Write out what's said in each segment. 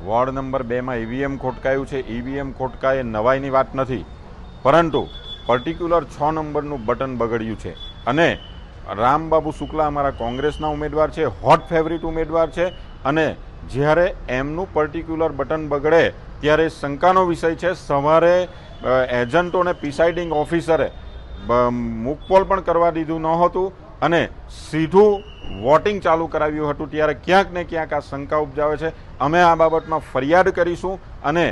Ward number 2માં EVM ખોટકાયું છે. EVM ખોટકાય નવાઈની વાત નથી, પરંતુ પર્ટિક્યુલર 6 નંબરનું બટન બગડ્યું છે. અને રામબાબુ શુક્લા અમારા કોંગ્રેસના ઉમેદવાર છે, હોટ ફેવરિટ ઉમેદવાર છે. અને જ્યારે એમનું પર્ટિક્યુલર બટન બગડે ત્યારે શંકાનો વિષય છે. સવારે એજન્ટોને પ્રિસાઇડિંગ ઓફિસરે મૂકપોલ પણ કરવા દીધું નહોતું અને સીધું વોટિંગ ચાલુ કરાવ્યું હતું, ત્યારે ક્યાંક ને ક્યાંક આ શંકા ઉપજાવે છે. અમે આ બાબતમાં ફરિયાદ કરીશું અને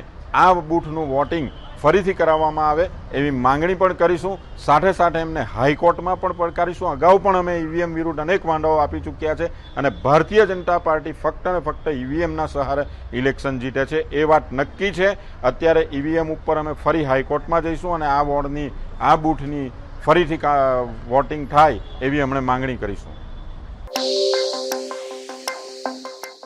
આ બૂથનું વોટિંગ ફરીથી કરાવવામાં આવે એવી માંગણી પણ કરીશું. સાથે સાથે એમને હાઈકોર્ટમાં પણ પડકારીશું. અગાઉ પણ અમે ઈવીએમ વિરુદ્ધ અનેક વાંધાઓ આપી ચૂક્યા છે અને ભારતીય જનતા પાર્ટી ફક્ત ને ફક્ત ઈવીએમના સહારે ઇલેક્શન જીતે છે એ વાત નક્કી છે. અત્યારે ઈવીએમ ઉપર અમે ફરી હાઈકોર્ટમાં જઈશું અને આ વોર્ડની આ બૂથની ફરીથી વોટિંગ થાય એવી અમને માંગણી કરીશું.